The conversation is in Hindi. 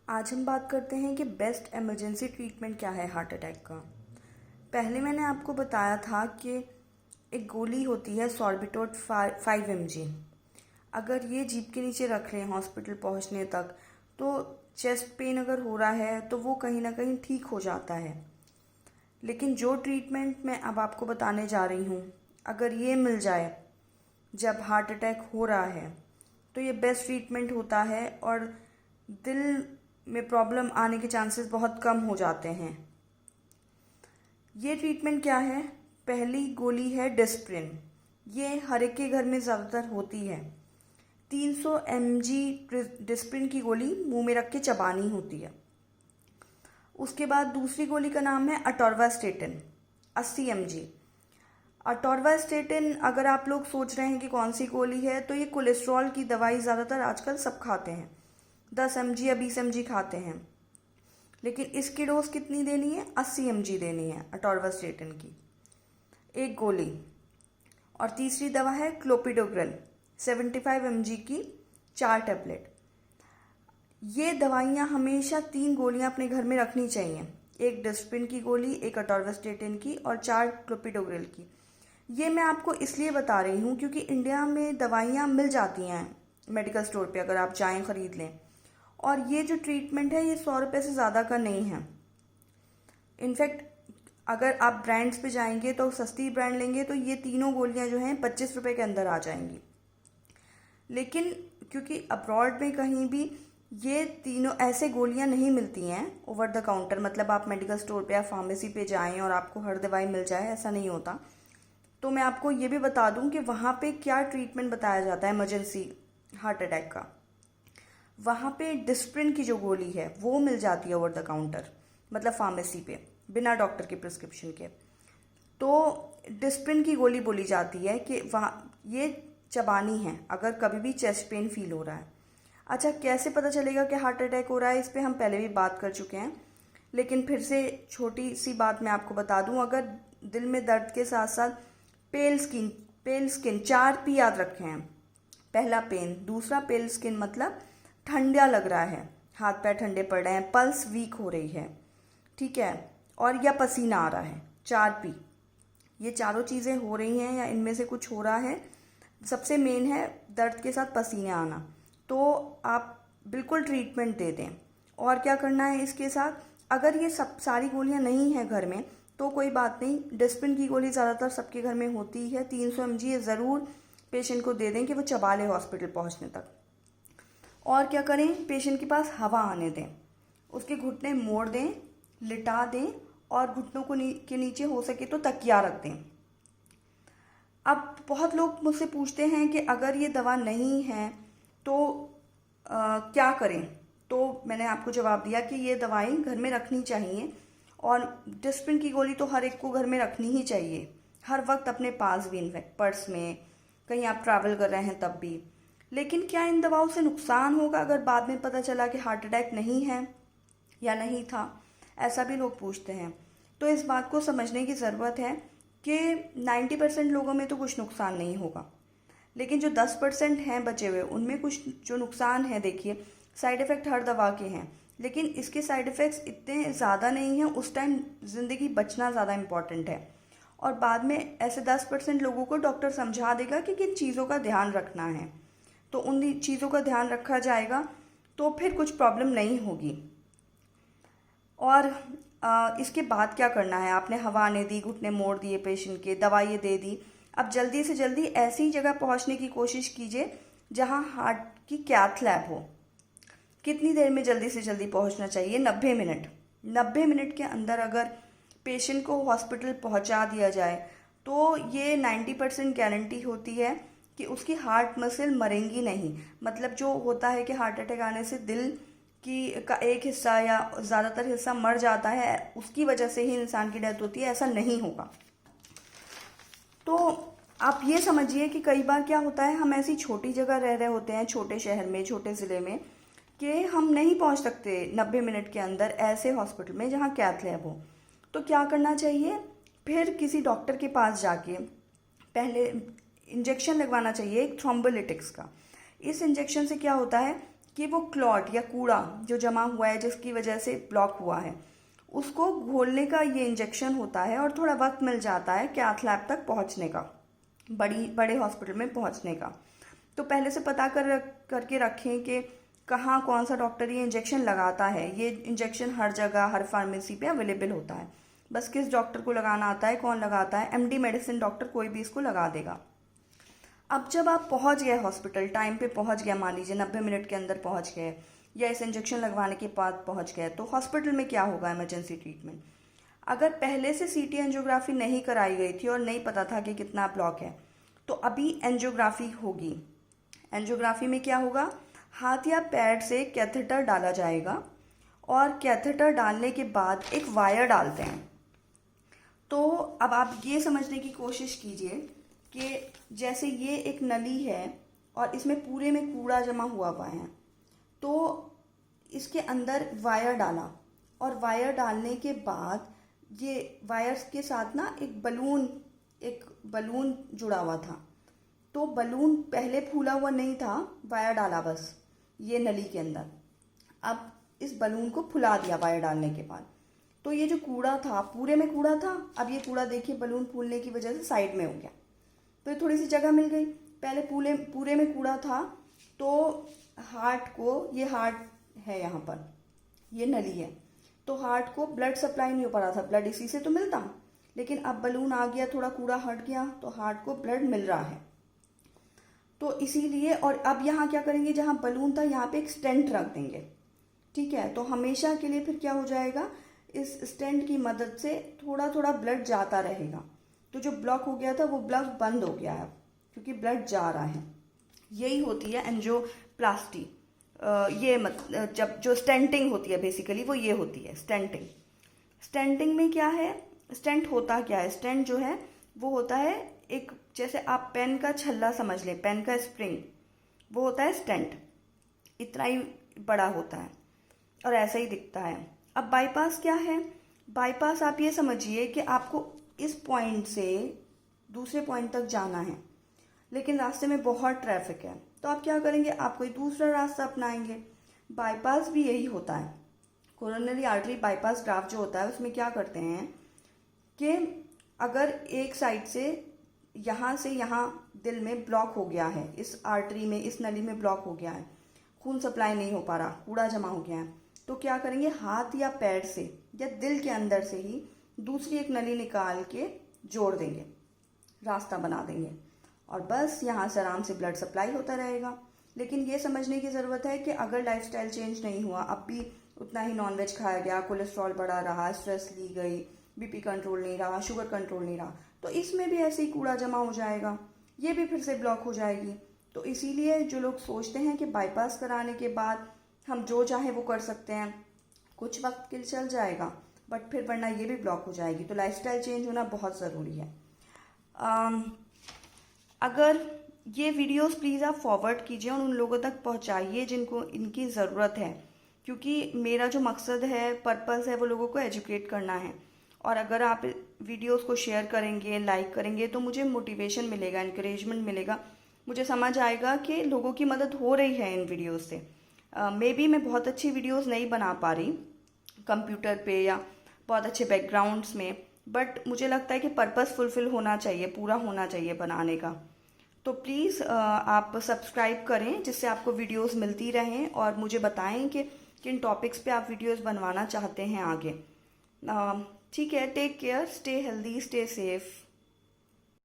आज हम बात करते हैं कि बेस्ट इमरजेंसी ट्रीटमेंट क्या है हार्ट अटैक का। पहले मैंने आपको बताया था कि एक गोली होती है सॉर्बिटोट 5 mg। अगर ये जीभ के नीचे रख लें हॉस्पिटल पहुंचने तक तो चेस्ट पेन अगर हो रहा है तो वो कहीं ना कहीं ठीक हो जाता है। लेकिन जो ट्रीटमेंट मैं अब आपको बताने जा रही हूँ, अगर ये मिल जाए जब हार्ट अटैक हो रहा है तो ये बेस्ट ट्रीटमेंट होता है और दिल में प्रॉब्लम आने के चांसेस बहुत कम हो जाते हैं। ये ट्रीटमेंट क्या है? पहली गोली है डिस्प्रिन। ये हर एक के घर में ज़्यादातर होती है। 300 mg डिस्प्रिन की गोली मुंह में रख के चबानी होती है। उसके बाद दूसरी गोली का नाम है अटोर्वास्टेटिन, 80 mg। अटोर्वास्टेटिन अगर आप लोग सोच रहे हैं कि कौन सी गोली है, तो ये कोलेस्ट्रॉल की दवाई ज़्यादातर आजकल सब खाते हैं, 10 mg या 20 mg खाते हैं। लेकिन इसकी डोज कितनी देनी है? 80 mg देनी है अटोर्वास्टेटिन की एक गोली। और तीसरी दवा है क्लोपिडोग्रेल, 75 mg की 4 टैबलेट। ये दवाइयाँ हमेशा 3 गोलियाँ अपने घर में रखनी चाहिए, एक डिस्प्रिन की गोली, एक अटोर्वास्टेटिन की और 4 क्लोपिडोग्रेल की। ये मैं आपको इसलिए बता रही हूँ क्योंकि इंडिया में दवाइयाँ मिल जाती हैं मेडिकल स्टोर पे, अगर आप जाएं ख़रीद लें। और ये जो ट्रीटमेंट है ये 100 रुपये से ज़्यादा का नहीं है। इनफैक्ट अगर आप ब्रांड्स पे जाएंगे तो सस्ती ब्रांड लेंगे तो ये तीनों गोलियां जो हैं 25 रुपये के अंदर आ जाएंगी। लेकिन क्योंकि अब्रॉड में कहीं भी ये तीनों ऐसे गोलियां नहीं मिलती हैं ओवर द काउंटर, मतलब आप मेडिकल स्टोर पे या फार्मेसी पे जाएं और आपको हर दवाई मिल जाए, ऐसा नहीं होता। तो मैं आपको ये भी बता दूं कि वहाँ पे क्या ट्रीटमेंट बताया जाता है इमरजेंसी हार्ट अटैक का। वहाँ पे डिस्प्रिन की जो गोली है वो मिल जाती है ओवर द काउंटर, मतलब फार्मेसी पे, बिना डॉक्टर के प्रिस्क्रिप्शन के। तो डिस्प्रिन की गोली बोली जाती है कि वहाँ ये चबानी है अगर कभी भी चेस्ट पेन फील हो रहा है। अच्छा, कैसे पता चलेगा कि हार्ट अटैक हो रहा है? इस पर हम पहले भी बात कर चुके हैं, लेकिन फिर से छोटी सी बात मैं आपको बता दूं। अगर दिल में दर्द के साथ साथ पेल स्किन 4 P याद रखे हैं। पहला पेन, दूसरा पेल स्किन मतलब ठंडा लग रहा है, हाथ पैर ठंडे पड़ रहे हैं, पल्स वीक हो रही है, ठीक है, और या पसीना आ रहा है, 4 P। ये चारों चीज़ें हो रही हैं या इनमें से कुछ हो रहा है। सबसे मेन है दर्द के साथ पसीने आना, तो आप बिल्कुल ट्रीटमेंट दे दें। और क्या करना है इसके साथ? अगर ये सब सारी गोलियां नहीं हैं घर में तो कोई बात नहीं, डिस्प्रिन की गोली ज़्यादातर सबके घर में होती है, 300 mg। ये ज़रूर पेशेंट को दे दें कि वो चबा ले हॉस्पिटल पहुंचने तक। और क्या करें? पेशेंट के पास हवा आने दें, उसके घुटने मोड़ दें, लिटा दें और घुटनों को के नीचे हो सके तो तकिया रख दें। अब बहुत लोग मुझसे पूछते हैं कि अगर ये दवा नहीं है तो क्या करें? तो मैंने आपको जवाब दिया कि ये दवाएं घर में रखनी चाहिए। और डिस्प्रिन की गोली तो हर एक को घर में रखनी ही चाहिए, हर वक्त अपने पास भी, इनफैक्ट पर्स में, कहीं आप ट्रैवल कर रहे हैं तब भी। लेकिन क्या इन दवाओं से नुकसान होगा अगर बाद में पता चला कि हार्ट अटैक नहीं है या नहीं था? ऐसा भी लोग पूछते हैं। तो इस बात को समझने की ज़रूरत है कि 90% लोगों में तो कुछ नुकसान नहीं होगा, लेकिन जो 10% हैं बचे हुए उनमें कुछ जो नुकसान है। देखिए, साइड इफ़ेक्ट हर दवा के हैं, लेकिन इसके साइड इफ़ेक्ट्स इतने ज़्यादा नहीं हैं। उस टाइम ज़िंदगी बचना ज़्यादा इम्पॉर्टेंट है। और बाद में ऐसे 10% लोगों को डॉक्टर समझा देगा कि किन चीज़ों का ध्यान रखना है, तो उन चीज़ों का ध्यान रखा जाएगा तो फिर कुछ प्रॉब्लम नहीं होगी। और इसके बाद क्या करना है? आपने हवा आने दी, घुटने मोड़ दिए पेशेंट के, दवाई दे दी। अब जल्दी से जल्दी ऐसी जगह पहुंचने की कोशिश कीजिए जहां हार्ट की कैथ लैब हो। कितनी देर में जल्दी से जल्दी पहुंचना चाहिए? 90 मिनट। 90 मिनट के अंदर अगर पेशेंट को हॉस्पिटल पहुंचा दिया जाए तो ये 90% गारंटी होती है कि उसकी हार्ट मसल मरेंगी नहीं। मतलब जो होता है कि हार्ट अटैक आने से दिल का एक हिस्सा या ज़्यादातर हिस्सा मर जाता है, उसकी वजह से ही इंसान की डेथ होती है, ऐसा नहीं होगा। तो आप ये समझिए कि कई बार क्या होता है, हम ऐसी छोटी जगह रह रहे होते हैं, छोटे शहर में, छोटे ज़िले में, कि हम नहीं पहुंच सकते 90 मिनट के अंदर ऐसे हॉस्पिटल में जहां कैथ लैब हो। तो क्या करना चाहिए? फिर किसी डॉक्टर के पास जाके पहले इंजेक्शन लगवाना चाहिए, एक थ्रोम्बोलिटिक्स का। इस इंजेक्शन से क्या होता है कि वो क्लॉट या कूड़ा जो जमा हुआ है जिसकी वजह से ब्लॉक हुआ है, उसको घोलने का ये इंजेक्शन होता है और थोड़ा वक्त मिल जाता है कैथ लैब तक पहुंचने का, बड़े हॉस्पिटल में पहुंचने का। तो पहले से पता करके रखें कि कहाँ कौन सा डॉक्टर ये इंजेक्शन लगाता है। ये इंजेक्शन हर जगह हर फार्मेसी पे अवेलेबल होता है, बस किस डॉक्टर को लगाना आता है, कौन लगाता है, एमडी मेडिसिन डॉक्टर कोई भी इसको लगा देगा। अब जब आप पहुंच गए हॉस्पिटल, टाइम पे पहुंच गया, मान लीजिए 90 मिनट के अंदर पहुंच गए या इस इंजेक्शन लगवाने के बाद पहुंच गए, तो हॉस्पिटल में क्या होगा इमरजेंसी ट्रीटमेंट। अगर पहले से सीटी एंजियोग्राफी नहीं कराई गई थी और नहीं पता था कि कितना ब्लॉक है, तो अभी एंजियोग्राफी होगी। एंजियोग्राफी में क्या होगा, हाथ या पैर से कैथेटर डाला जाएगा और कैथेटर डालने के बाद एक वायर डालते हैं। तो अब आप ये समझने की कोशिश कीजिए कि जैसे ये एक नली है और इसमें पूरे में कूड़ा जमा हुआ है, तो इसके अंदर वायर डाला और वायर डालने के बाद ये वायर्स के साथ ना एक बलून जुड़ा हुआ था। तो बलून पहले फूला हुआ नहीं था, वायर डाला बस ये नली के अंदर। अब इस बलून को फुला दिया वायर डालने के बाद, तो ये जो कूड़ा था पूरे में कूड़ा था, अब ये कूड़ा देखिए बलून फूलने की वजह से साइड में हो गया, तो ये थोड़ी सी जगह मिल गई। पहले पूरे में कूड़ा था, तो हार्ट को, ये हार्ट है यहाँ पर, ये नली है, तो हार्ट को ब्लड सप्लाई नहीं हो पा रहा था, ब्लड इसी से तो मिलता, लेकिन अब बलून आ गया, थोड़ा कूड़ा हट गया, तो हार्ट को ब्लड मिल रहा है। तो इसीलिए, और अब यहाँ क्या करेंगे, जहाँ बलून था यहाँ पे एक स्टेंट रख देंगे, ठीक है। तो हमेशा के लिए फिर क्या हो जाएगा, इस स्टेंट की मदद से थोड़ा थोड़ा ब्लड जाता रहेगा। तो जो ब्लॉक हो गया था वो ब्लॉक बंद हो गया है क्योंकि ब्लड जा रहा है। यही होती है एंजियोप्लास्टी। जब जो स्टेंटिंग होती है बेसिकली वो ये होती है स्टेंटिंग। स्टेंटिंग में क्या है, स्टेंट होता क्या है, स्टेंट जो है वो होता है एक, जैसे आप पेन का छल्ला समझ लें, पेन का स्प्रिंग, वो होता है स्टेंट, इतना ही बड़ा होता है और ऐसा ही दिखता है। अब बाईपास क्या है, बाईपास आप ये समझिए कि आपको इस पॉइंट से दूसरे पॉइंट तक जाना है, लेकिन रास्ते में बहुत ट्रैफिक है, तो आप क्या करेंगे, आप कोई दूसरा रास्ता अपनाएंगे। बाईपास भी यही होता है। कोरोनरी आर्टरी बाईपास ग्राफ जो होता है उसमें क्या करते हैं कि अगर एक साइड से यहाँ दिल में ब्लॉक हो गया है, इस आर्टरी में, इस नली में ब्लॉक हो गया है, खून सप्लाई नहीं हो पा रहा, कूड़ा जमा हो गया है, तो क्या करेंगे, हाथ या पैर से या दिल के अंदर से ही दूसरी एक नली निकाल के जोड़ देंगे, रास्ता बना देंगे और बस यहाँ से आराम से ब्लड सप्लाई होता रहेगा। लेकिन ये समझने की ज़रूरत है कि अगर लाइफस्टाइल चेंज नहीं हुआ, अब भी उतना ही नॉनवेज खाया गया, कोलेस्ट्रॉल बढ़ा रहा, स्ट्रेस ली गई, बीपी कंट्रोल नहीं रहा, शुगर कंट्रोल नहीं रहा, तो इसमें भी ऐसे ही कूड़ा जमा हो जाएगा, ये भी फिर से ब्लॉक हो जाएगी। तो इसीलिए जो लोग सोचते हैं कि बाईपास कराने के बाद हम जो चाहे वो कर सकते हैं, कुछ वक्त के लिए चल जाएगा, बट फिर वरना ये भी ब्लॉक हो जाएगी। तो लाइफस्टाइल चेंज होना बहुत ज़रूरी है। अगर ये वीडियोस प्लीज़ आप फॉरवर्ड कीजिए और उन लोगों तक पहुंचाइए जिनको इनकी ज़रूरत है, क्योंकि मेरा जो मकसद है, पर्पस है, वो लोगों को एजुकेट करना है। और अगर आप वीडियोस को शेयर करेंगे, लाइक करेंगे, तो मुझे मोटिवेशन मिलेगा, इनकरेजमेंट मिलेगा, मुझे समझ आएगा कि लोगों की मदद हो रही है इन वीडियोस से। मे बी मैं बहुत अच्छी वीडियोस नहीं बना पा रही कंप्यूटर पे या बहुत अच्छे बैकग्राउंड्स में, बट मुझे लगता है कि पर्पस फुलफिल होना चाहिए, पूरा होना चाहिए बनाने का। तो प्लीज़ आप सब्सक्राइब करें जिससे आपको वीडियोस मिलती रहें और मुझे बताएं कि किन टॉपिक्स पे आप वीडियोस बनवाना चाहते हैं आगे। ठीक है, take care, stay healthy, stay safe.